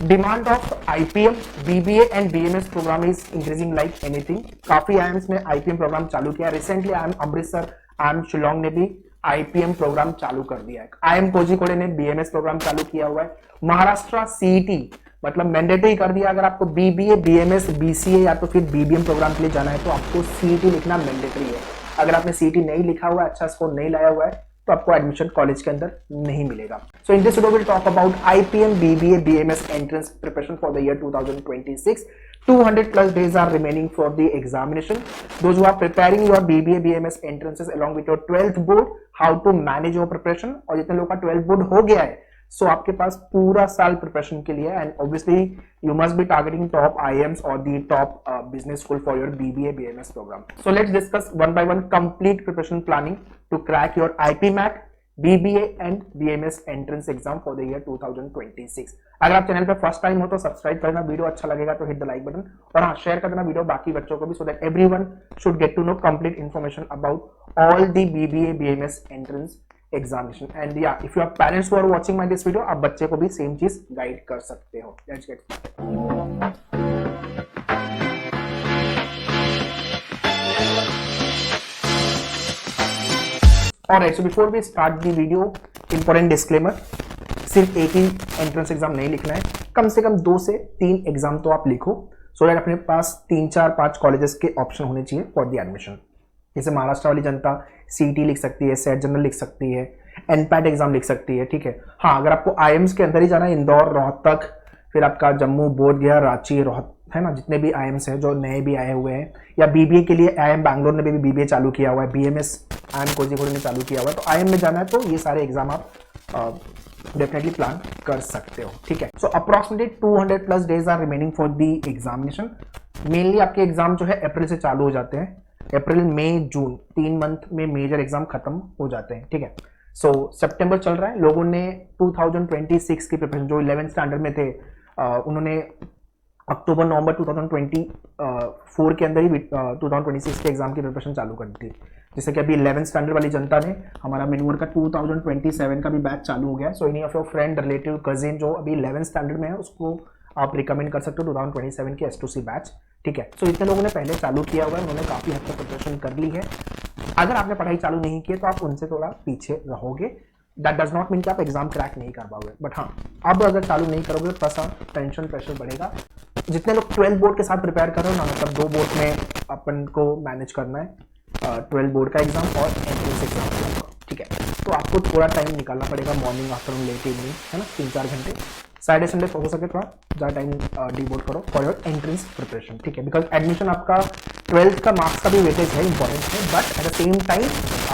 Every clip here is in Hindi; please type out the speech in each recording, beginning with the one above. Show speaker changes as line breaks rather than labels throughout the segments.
Demand of IPM BBA and BMS program is increasing like anything. काफी आईएम्स ने आईपीएम प्रोग्राम चालू किया। Recently IIM Amritsar, IIM Shillong ने भी आईपीएम प्रोग्राम चालू कर दिया है। आईएम कोझिकोड ने बीएमएस प्रोग्राम चालू किया हुआ है। महाराष्ट्र सीईटी मतलब मैंडेटरी कर दिया, अगर आपको बीबीए बीएमएस बीसीए या तो फिर बीबीएम प्रोग्राम के लिए जाना है तो आपको सीईटी लिखना मैंडेटरी है। अगर आपने सीईटी नहीं लिखा हुआ है, अच्छा स्कोर नहीं लाया हुआ है, तो आपको एडमिशन कॉलेज के अंदर नहीं मिलेगा। So in this video will talk about IPM BBA BMS entrance preparation for the year 2026। 200 plus days are remaining for the examination. Those who are preparing your BBA BMS entrances along with your 12th board, how to manage your preparation, और जितने लोगों का 12th board हो गया है, सो आपके पास पूरा साल प्रिपरेशन के लिए, and obviously you must be targeting top IIMs और the top business school for your BBA BMS program. So let's discuss one by one complete preparation planning to crack your IPMAT BBA and BMS entrance exam for the year 2026। अगर आप चैनल पे फर्स्ट टाइम हो तो सब्सक्राइब करना, वीडियो अच्छा लगेगा तो हिट द लाइक बटन, और हाँ शेयर कर देना वीडियो बाकी बच्चों को भी, so that everyone should get to know complete information about all the BBA BMS entrance examination. And या if you are parents who are watching my this video, आप बच्चे को भी सेम चीज गाइड कर सकते हो। Let's get started. Alright, so before we start the video, important disclaimer, सिर्फ एक ही एंट्रेंस एग्जाम नहीं लिखना है, कम से कम 2 से 3 एग्जाम तो आप लिखो, सो दैट अपने पास 3, 4, 5 कॉलेजेस के ऑप्शन होने चाहिए फॉर द एडमिशन। जैसे महाराष्ट्र वाली जनता सीईटी लिख सकती है, सेट जनरल लिख सकती है, एनपैट एग्जाम लिख सकती है, ठीक है। हाँ, अगर आपको आईएम्स के अंदर ही जाना है, इंदौर, रोहतक, फिर आपका जम्मू, बोधगया, रांची, है ना, जितने भी आईएम्स हैं जो नए भी आए हुए हैं, या बीबीए के लिए आईएम बैंगलोर ने भी बीबीए चालू किया हुआ है, बीएमएस आईएम कोझिकोड ने चालू किया हुआ है, तो आईएम में जाना है तो ये सारे एग्जाम आप डेफिनेटली प्लान कर सकते हो, ठीक है। So approximately 200 plus days are remaining for the examination. Mainly आपके एग्जाम जो है अप्रैल से चालू हो जाते हैं, अप्रैल, मई, जून, 3 मंथ में मेजर एग्जाम खत्म हो जाते हैं, ठीक है। सो सितंबर चल रहा है, लोगों ने 2026 की प्रिपरेशन, जो 11th स्टैंडर्ड में थे, उन्होंने अक्टूबर नवंबर 2024 के अंदर ही 2026 के एग्जाम की प्रिपरेशन चालू कर दी थी। जैसे कि अभी 11th स्टैंडर्ड वाली जनता ने, हमारा मेनूअर का 2027 का भी बैच चालू हो गया है। So any of your friend, relative, cousin जो अभी 11th स्टैंडर्ड में है, उसको आप रिकमेंड कर सकते हो 2027 के S2C बैच, ठीक है। सो इतने लोगों ने पहले चालू किया हुआ है, उन्होंने काफी हद तक प्रिपरेशन कर ली है। अगर आपने पढ़ाई चालू नहीं की है तो आप उनसे थोड़ा पीछे रहोगे। दैट डज नॉट मीन कि आप एग्जाम क्रैक नहीं कर पाओगे, बट हाँ, अब अगर चालू नहीं करोगे तो थोड़ा सा टेंशन प्रेशर बढ़ेगा। जितने लोग 12th बोर्ड के साथ प्रिपेयर कर रहे हो ना, मतलब 2 बोर्ड में अपन को मैनेज करना है, 12th बोर्ड का एग्जाम और एंट्रेंस एग्जाम, ठीक है। तो आपको थोड़ा टाइम निकालना पड़ेगा, मॉर्निंग, आफ्टरनून, लेट इवनिंग, है ना, 3-4 घंटे। सैटरडे संडे हो सके थोड़ा ज़्यादा टाइम डिवोट करो फॉर योर एंट्रेंस प्रिपरेशन, ठीक है। बिकॉज एडमिशन आपका 12th का मार्क्स का भी वेटेज है, इंपॉर्टेंट है, but at the same time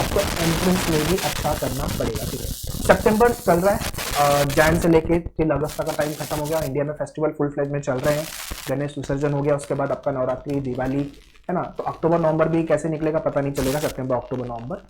आपको एंट्रेंस में भी अच्छा करना पड़ेगा, ठीक है। सितंबर चल रहा है, जैन से लेके till अगस्त का टाइम खत्म हो गया। इंडिया में फेस्टिवल फुल फ्लेज में चल रहे हैं, गणेश विसर्जन हो गया, उसके बाद आपका नवरात्रि, दिवाली, है ना। तो अक्टूबर नवंबर भी कैसे निकलेगा पता नहीं चलेगा, सितंबर, अक्टूबर, नवंबर।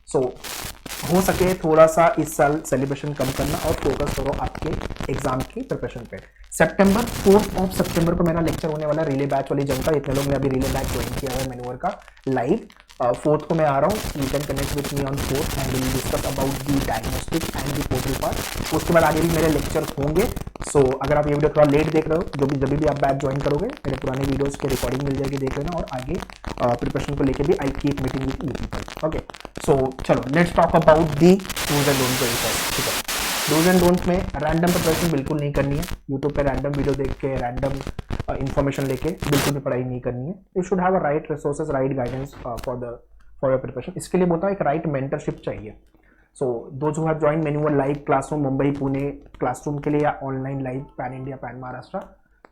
सो हो सके थोड़ा सा इस साल सेलिब्रेशन कम करना और फोकस करो आपके एग्जाम की प्रिपरेशन पे। सितंबर 4 ऑफ सितंबर को मेरा लेक्चर होने वाला रिले बैच वाली जनता, इतने लोग ने अभी रिले बैच ज्वाइन किया है मेन्यूअर का लाइव। 4th को मैं आ रहा हूँ, you can connect with me on 4th and will discuss about the diagnostic and the portal part. उसके बाद आगे भी मेरे लेक्चर होंगे। सो अगर आप ये वीडियो थोड़ा लेट देख रहे हो, जब भी आप बैच ज्वाइन करोगे, मेरे पुराने वीडियोस की रिकॉर्डिंग मिल जाएगी, देख लेना, और आगे प्रिपरेशन को लेके भी I keep meeting with you people, okay. So चलो let's talk about the dos and don'ts very fast, ठीक है। डूज एंड डोंट्स में रैंडम प्रिपरेशन बिल्कुल नहीं करनी है, यूट्यूब पे रैंडम वीडियो देख के, रैंडम इन्फॉर्मेशन लेके बिल्कुल भी पढ़ाई नहीं करनी है। You should have a right resources, right guidance for your preparation. इसके लिए बोलता हूँ एक राइट मेंटरशिप चाहिए। So those who have join मेन्यूअर live classroom, Mumbai, Pune classroom के लिए, या online live pan India, pan Maharashtra,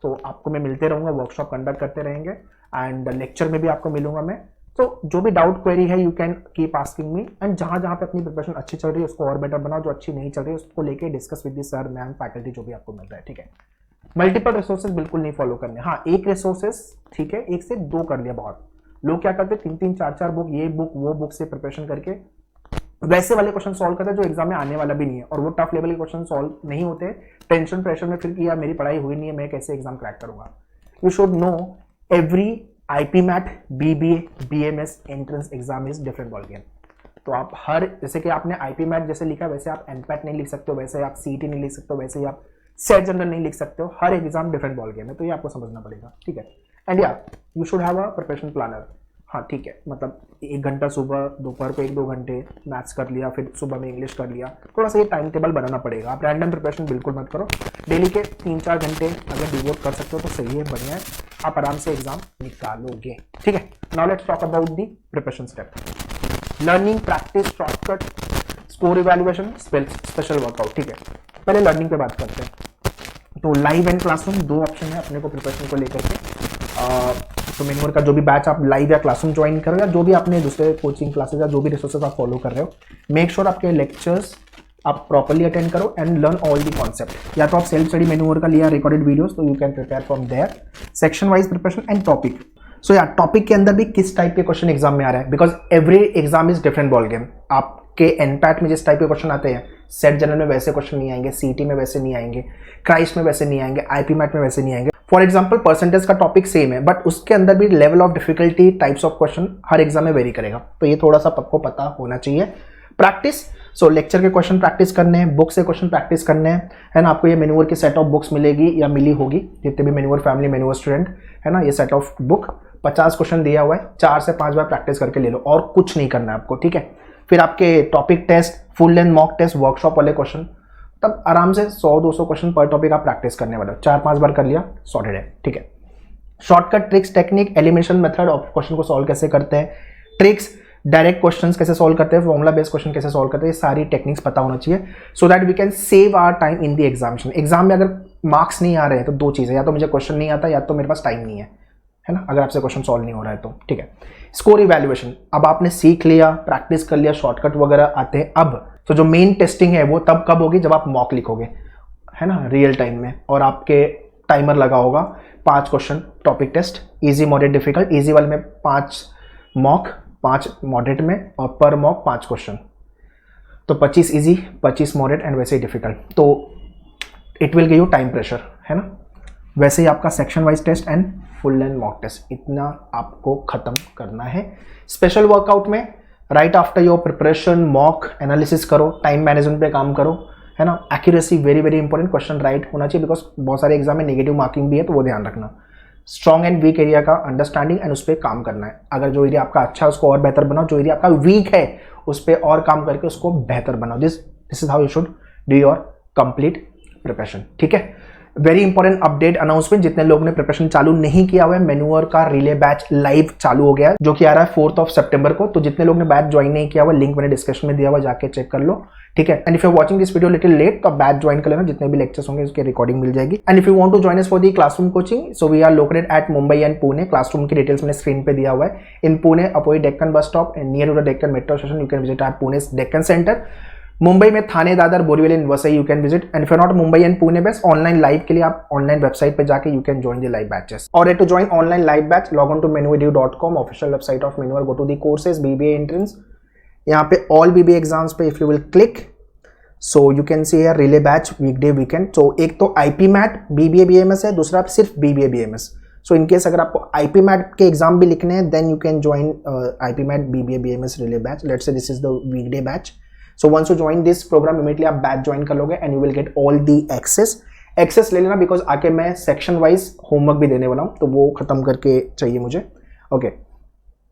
तो आपको मैं मिलते रहूँगा, वर्कशॉप कंडक्ट करते रहेंगे, एंड लेक्चर में भी आपको मिलूंगा मैं। तो जो भी डाउट क्वेरी है you can keep asking me, and जहाँ जहाँ पे अपनी प्रिपरेशन अच्छी चल रही है उसको और बेटर बनाओ, जो अच्छी नहीं चल रही है उसको लेके discuss with the sir, ma'am, faculty, जो भी आपको मिल रहा है, ठीक है। मल्टीपल रिसोर्सेज बिल्कुल नहीं फॉलो करने। हाँ, एक रिसोर्सेज ठीक है, 1 से 2 कर लिया बहुत। लोग क्या करते हैं, 3-3, 4-4 बुक, ये बुक वो बुक से प्रिपरेशन करके वैसे वाले क्वेश्चन सॉल्व करते हैं जो एग्जाम में आने वाला भी नहीं है, और वो टफ लेवल के क्वेश्चन सॉल्व नहीं होते, टेंशन प्रेशर में फिर कि यार मेरी पढ़ाई हुई नहीं है, मैं कैसे एग्जाम क्रैक करूंगा। You should know every IPMAT, BBA, BMS entrance exam is different ball game. तो आप हर, जैसे कि आपने आईपी मैट जैसे लिखा वैसे आप एनपैट नहीं लिख सकते हो, वैसे आप सीईटी नहीं लिख सकते हो, वैसे ही आप सेट जनरल नहीं लिख सकते हो, हर एग्जाम डिफरेंट बॉल गेम है, तो ये आपको समझना पड़ेगा, ठीक है। एंड या you should have a preparation planner. हाँ ठीक है, मतलब 1 घंटा सुबह, दोपहर को 1-2 घंटे मैथ्स कर लिया, फिर सुबह में इंग्लिश कर लिया, थोड़ा सा ये टाइम टेबल बनाना पड़ेगा। आप रैंडम प्रिपरेशन बिल्कुल मत करो, डेली के 3-4 घंटे अगर डिवोट कर सकते हो तो सही है, बढ़िया है, आप आराम से एग्जाम निकालोगे, ठीक है। Now let's talk about the preparation step. Learning, practice, shortcut, score evaluation, special workout, ठीक है। पहले लर्निंग पे बात करते हैं। तो लाइव एंड क्लासरूम, 2 ऑप्शन है अपने को प्रिपरेशन को लेकर के। तो मेन्यूअर का जो भी बैच आप लाइव या क्लासरूम ज्वाइन करो, या जो भी आपने दूसरे कोचिंग क्लासेस या जो भी रिसोर्सेज आप फॉलो कर रहे हो, मेक श्योर आपके लेक्चर्स आप प्रॉपर्ली अटेंड करो and learn all the concept. या तो आप सेल्फ स्टडी मेन्यूअर का लिया रिकॉर्डेड वीडियोस, तो you can prepare from there. Section wise preparation and topic. So या टॉपिक के अंदर भी किस टाइप के क्वेश्चन एग्जाम में आ रहा है, because every exam is different ball game. आपके एनपैट में जिस टाइप के क्वेश्चन आते हैं, सेट जनरल में वैसे क्वेश्चन नहीं आएंगे, सीटी में वैसे नहीं आएंगे, क्राइस्ट में वैसे नहीं आएंगे, आईपी मैट में वैसे नहीं आएंगे। फॉर एग्जाम्पल परसेंटेज का टॉपिक सेम है, बट उसके अंदर भी level of difficulty, types of question her exam में वेरी करेगा, तो ये थोड़ा सा आपको पता होना चाहिए। प्रैक्टिस, सो लेक्चर के क्वेश्चन प्रैक्टिस करने हैं, बुक से क्वेश्चन प्रैक्टिस करने हैं, है ना। आपको ये मेन्यूअर की सेट ऑफ बुक्स मिलेगी या मिली होगी, जितने भी मेन्यूअर फैमिली, मेन्यूअर स्टूडेंट है ना, ये सेट ऑफ बुक 50 क्वेश्चन दिया हुआ है, 4 से 5 बार प्रैक्टिस करके ले लो, और कुछ नहीं करना है आपको, ठीक है। फिर आपके topic test, full length mock test, workshop वाले क्वेश्चन, तब आराम से 100-200 क्वेश्चन पर टॉपिक आप प्रैक्टिस करने वाले हो, 4-5 बार कर लिया, सॉर्टेड है, ठीक है। Shortcut, tricks, technique, elimination method of question को सॉल्व कैसे करते हैं, ट्रिक्स, डायरेक्ट क्वेश्चंस कैसे सॉल्व करते हैं, फॉर्मुला बेस्ड क्वेश्चन कैसे सॉल्व करते हैं, ये सारी टेक्निक्स पता होना चाहिए, so that we can save our time in the examination. Exam में अगर मार्क्स नहीं आ रहे हैं तो 2 चीज़ें, या तो मुझे क्वेश्चन नहीं आता, या तो मेरे पास टाइम नहीं है ना, अगर आपसे क्वेश्चन सॉल्व नहीं हो रहा है तो, ठीक है। स्कोर इवैल्यूएशन, अब आपने सीख लिया, प्रैक्टिस कर लिया, शॉर्टकट वगैरह आते हैं, अब तो जो मेन टेस्टिंग है वो तब कब होगी, जब आप मॉक लिखोगे, है ना, रियल टाइम में, और आपके टाइमर लगा होगा, 5 question topic test, easy, moderate, difficult. Easy वाले में 5 मॉक, 5 मॉडरेट में, और पर मॉक 5 क्वेश्चन, तो 25 इजी, 25 मॉडरेट एंड वैसे ही डिफिकल्ट, तो it will give you time pressure, है ना। वैसे ही आपका section wise test and full length mock test, इतना आपको खत्म करना है। स्पेशल वर्कआउट में right after your preparation mock analysis करो, टाइम मैनेजमेंट पे काम करो, है ना। Accuracy very very important, question right होना चाहिए, बिकॉज बहुत सारे एग्जाम में नेगेटिव मार्किंग भी है, तो वो ध्यान रखना। स्ट्रॉन्ग एंड वीक एरिया का अंडरस्टैंडिंग एंड उस पर काम करना है। अगर जो एरिया आपका अच्छा है उसको और बेहतर बनाओ, जो एरिया आपका वीक है उस पर और काम करके उसको बेहतर बनाओ। This is how you should do your complete preparation, ठीक है। वेरी इंपॉर्टेंट अपडेट अनाउंसमेंट, जितने लोगों ने प्रिपरेशन चालू नहीं किया हुआ है, मेन्यूअर का रिले बैच लाइव चालू हो गया है, जो कि आ रहा है 4 सितंबर को। तो जितने लोग ने बैच ज्वाइन नहीं किया हुआ, लिंक मैंने डिस्क्रिप्शन में दिया हुआ, जाके चेक कर लो, ठीक है। And if you are watching this video little late, तो बैच ज्वाइन कर लेना, जितने भी लेक्चर्स होंगे उसकी रिकॉर्डिंग मिल जाएगी। And if you want to join us for the classroom coaching, so we are located at Mumbai and Pune. Classroom की डिटेल्स मैंने स्क्रीन पे दिया हुआ है। In Pune opposite Deccan bus stop and near to the Deccan metro station, you can visit at Pune Deccan centre. Mumbai में Thane, Dadar, Borivali and Vasai you can visit. And if you not Mumbai and Pune best, online live के लिए आप ऑनलाइन वेबसाइट पे जाके you can join the live batches. और to join online live batch, log on to menuedu.com, official website of मेन्यूअर, go to the courses, BBA entrance, यहाँ पे ऑल बीबीए एग्जाम्स पे if you will click, so you can see here relay batch weekday weekend. So एक तो आईपी मैट बीबीए बीएमएस है, दूसरा सिर्फ BBA BMS. So in case अगर आपको आईपी मैट के एग्जाम भी लिखने हैं, then you can join IPMAT BBA BMS relay batch. Let's say this is the weekday batch. So once you join this program, immediately आप बैच ज्वाइन कर लोगे and you will get all the access ले लेना, बिकॉज आके मैं सेक्शन वाइज होमवर्क भी देने वाला हूँ, तो वो खत्म करके चाहिए मुझे, ओके।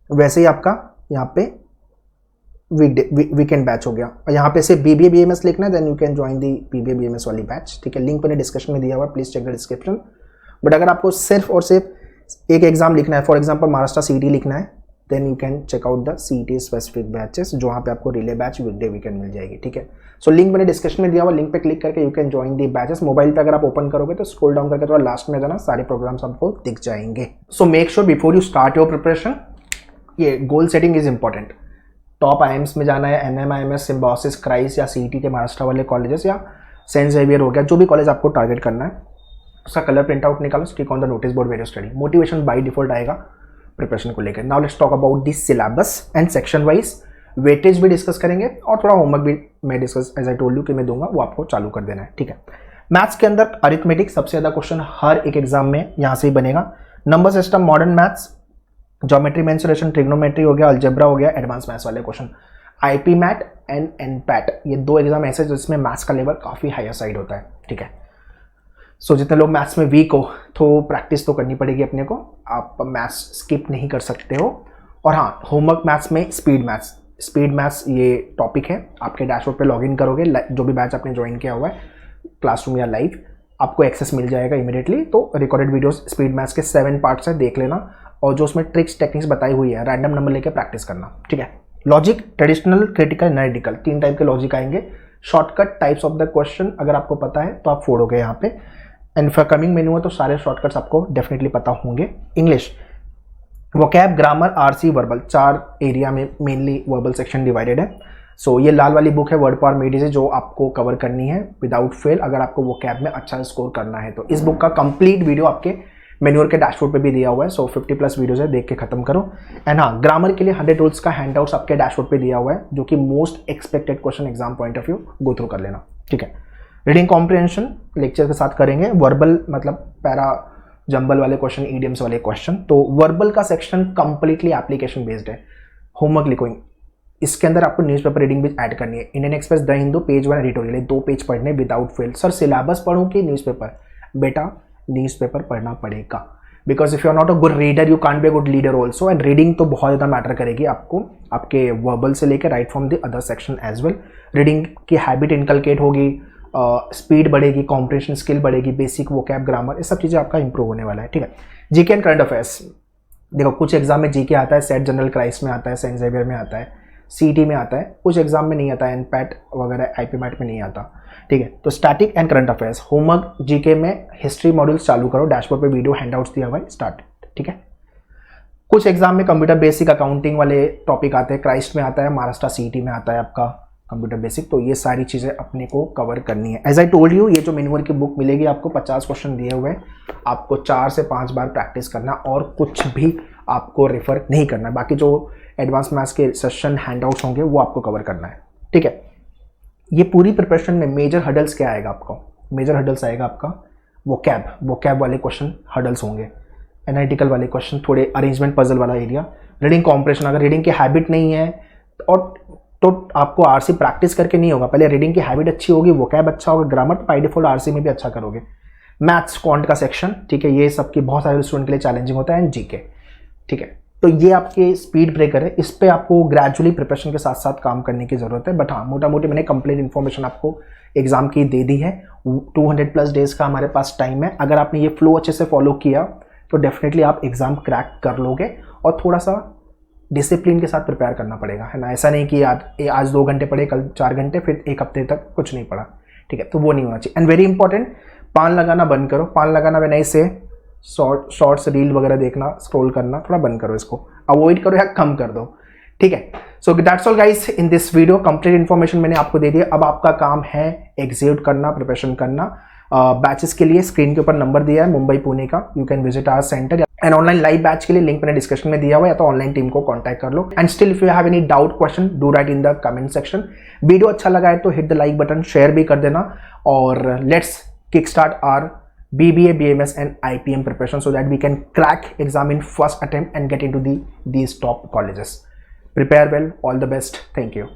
वैसे ही आपका यहाँ पे वीकेंड बैच हो गया, और यहाँ पे से बीबीए बीएमएस लिखना है, then you can join the BBA BMS वाली बैच, ठीक है। लिंक मैंने डिस्क्रिप्शन में दिया हुआ, please check the description. But अगर आपको सिर्फ और सिर्फ एक एग्जाम लिखना है, फॉर एग्जाम्पल महाराष्ट्र सीटी लिखना है, then you can check out the CET specific batches, जो वहाँ पे आपको रिले बैच वीकडे वीकेंड मिल जाएगी, ठीक है। सो लिंक मैंने डिस्क्रिप्शन में दिया हुआ, लिंक पे क्लिक करके you can join the batches. Mobile पे अगर आप ओपन करोगे तो स्क्रॉल डाउन करके थोड़ा लास्ट में जाना, सारे प्रोग्राम्स आपको दिख जाएंगे। So make sure before you start your preparation, ये goal setting is important. Top IIMs में जाना है, NMIMS, सिम्बायोसिस, क्राइस्ट या सीटी के महाराष्ट्र वाले कॉलेजेस, या सेंट जेवियर हो गया, जो भी कॉलेज आपको टारगेट करना है, उसका कलर प्रिंट आउट निकालो, stick on the notice board where you study. Motivation by default आएगा प्रिपरेशन को लेकर। Now let's talk about this syllabus and section wise weightage भी डिस्कस करेंगे, और थोड़ा होमवर्क भी मैं discuss as I told you कि मैं दूंगा, वो आपको चालू कर देना है, ठीक है। मैथ्स के अंदर अरिथमेटिक सबसे ज्यादा क्वेश्चन हर एक एग्जाम में यहाँ से ही बनेगा। Number system, modern maths, geometry, mensuration, trigonometry हो गया, अलजेब्रा हो गया, एडवांस मैथ्स वाले क्वेश्चन, आईपी मैट एंड एनपैट, ये 2 एग्जाम ऐसे जिसमें मैथ्स का लेवल काफी हायर साइड होता है, ठीक है। सो जितने लोग मैथ्स में वीक हो तो प्रैक्टिस तो करनी पड़ेगी अपने को, आप मैथ्स स्किप नहीं कर सकते हो। और हाँ, होमवर्क मैथ्स में स्पीड मैथ्स ये टॉपिक है, आपके डैशबोर्ड पे लॉगिन करोगे, जो भी बैच आपने ज्वाइन किया हुआ है क्लासरूम या लाइव, आपको एक्सेस मिल जाएगा इमीडिएटली। तो रिकॉर्डेड वीडियोस स्पीड मैथ्स के 7 पार्ट्स है, देख लेना, और जो उसमें ट्रिक्स टेक्निक्स बताई हुई है, रैंडम नंबर लेके प्रैक्टिस करना, ठीक है। Logic, traditional, critical, analytical, 3 type के लॉजिक आएंगे। Shortcut types of the question अगर आपको पता है तो आप फोड़ोगे यहाँ पे, एंड फॉर कमिंग मेन्यू है तो सारे शॉर्टकट्स आपको डेफिनेटली पता होंगे। English, vocab, grammar, RC, verbal, 4 area में मेनली वर्बल सेक्शन डिवाइडेड है। सो ये लाल वाली बुक है वर्ड पावर मेड इजी, जो आपको कवर करनी है विदाउट फेल अगर आपको वोकैब में अच्छा स्कोर करना है तो। इस बुक का कंप्लीट वीडियो आपके मेन्यूअर के डैशबोर्ड पे भी दिया हुआ है, सो 50+ वीडियोस है, देख के खत्म करो। एंड हाँ, ग्रामर के लिए 100 रूल्स का हैंडआउट्स आपके डैशबोर्ड पे दिया हुआ है, जो कि most expected question exam point of view go through कर लेना, ठीक है। रीडिंग कॉम्प्रिहेंशन लेक्चर के साथ करेंगे। वर्बल मतलब पैरा जंबल वाले क्वेश्चन, ईडियम्स वाले क्वेश्चन। तो वर्बल का सेक्शन कंप्लीटली एप्लीकेशन बेस्ड है। होमवर्क लिखो, इसके अंदर आपको न्यूज़पेपर रीडिंग भी ऐड करनी है। Indian Express, the Hindu, page 1 editorial, 2 page पढ़ने विदाउट फेल। सर सिलेबस पढ़ूं कि न्यूज़पेपर? बेटा न्यूज़पेपर पढ़ना पड़ेगा, because if you are not a good reader you can't be a good leader also. And reading तो बहुत ज़्यादा मैटर करेगी आपको, आपके वर्बल से लेकर right from the other section as well. Reading की हैबिट इनकलकेट होगी, स्पीड बढ़ेगी, कॉम्प्रिहेंशन स्किल बढ़ेगी, बेसिक वोकैब, ग्रामर, ये सब चीज़ें आपका इंप्रूव होने वाला है, ठीक है। जीके एंड करंट अफेयर्स, देखो कुछ एग्जाम में जीके आता है, सेट जनरल क्राइस्ट में आता है, सेंट जेवियर में आता है, सीटी में आता है, कुछ एग्जाम में नहीं आता है, एनपैट वगैरह आईपीमैट में नहीं आता, ठीक है। तो static and current affairs, homework GK में हिस्ट्री मॉड्यूल्स चालू करो, डैशबोर्ड पे वीडियो हैंडआउट्स दिया हुआ है, स्टार्ट, ठीक है। कुछ एग्जाम में कंप्यूटर बेसिक अकाउंटिंग वाले टॉपिक आते हैं, क्राइस्ट में आता है, महाराष्ट्र सीटी में आता है आपका कंप्यूटर बेसिक। तो ये सारी चीज़ें अपने को कवर करनी है। एज आई टोल्ड यू, ये जो मेन्यूअर की बुक मिलेगी आपको, 50 क्वेश्चन दिए हुए हैं, आपको 4 से 5 बार प्रैक्टिस करना और कुछ भी आपको रेफर नहीं करना है। बाकी जो एडवांस मैथ्स के सेशन हैंडआउट्स होंगे वो आपको कवर करना है, ठीक है। ये पूरी प्रिपरेशन में मेजर हडल्स क्या आएगा आपको? मेजर हडल्स आएगा आपका वोकैब वाले क्वेश्चन हडल्स होंगे, एनालिटिकल वाले क्वेश्चन, थोड़े अरेंजमेंट पजल वाला एरिया, रीडिंग कॉम्प्रिहेंशन। अगर रीडिंग की हैबिट नहीं है और तो आपको आरसी प्रैक्टिस करके नहीं होगा, पहले रीडिंग की हैबिट अच्छी होगी, वोकैब अच्छा होगा, ग्रामर बाय डिफॉल्ट आरसी में भी अच्छा करोगे। मैथ्स क्वांट का सेक्शन, ठीक है, ये सबकी बहुत सारे स्टूडेंट के लिए चैलेंजिंग होता है, एंड जीके, ठीक है। तो ये आपके स्पीड ब्रेकर है, इस पे आपको ग्रेजुअली प्रिपरेशन के साथ साथ काम करने की जरूरत है। बट हाँ, मोटा मोटी मैंने कंप्लीट इन्फॉर्मेशन आपको एग्जाम की दे दी है। 200+ डेज का हमारे पास टाइम है, अगर आपने ये फ्लो अच्छे से फॉलो किया तो डेफिनेटली आप एग्जाम क्रैक कर लोगे। और थोड़ा सा डिसिप्लिन के साथ प्रिपेयर करना पड़ेगा, है ना। ऐसा नहीं कि आज 2 घंटे पढ़े, कल 4 घंटे, फिर 1 हफ्ते तक कुछ नहीं पढ़ा, ठीक है, तो वो नहीं होना चाहिए। एंड वेरी इंपॉर्टेंट, पान लगाना बंद करो। पान लगाना व्हेन आई से शॉर्ट्स रील वगैरह देखना, स्क्रॉल करना थोड़ा बंद करो, इसको अवॉइड करो या कम कर दो, ठीक है। So that's all guys in this video. Complete information मैंने आपको दे दिया, अब आपका काम है एग्जीक्यूट करना, प्रिपरेशन करना। बैचेस के लिए स्क्रीन के ऊपर नंबर दिया है मुंबई पुणे का, you can visit our centre. And online live batch के लिए लिंक मैंने डिस्क्रिप्शन में दिया हुआ है, या तो ऑनलाइन टीम को कांटेक्ट कर लो। And still if you have any doubt question do write in the comment section. Video अच्छा लगा है तो hit the like button, share भी कर देना, और let's kick start our BBA, BMS and IPM preparation so that we can crack exam in first attempt and get into these top colleges. Prepare well, all the best. Thank you.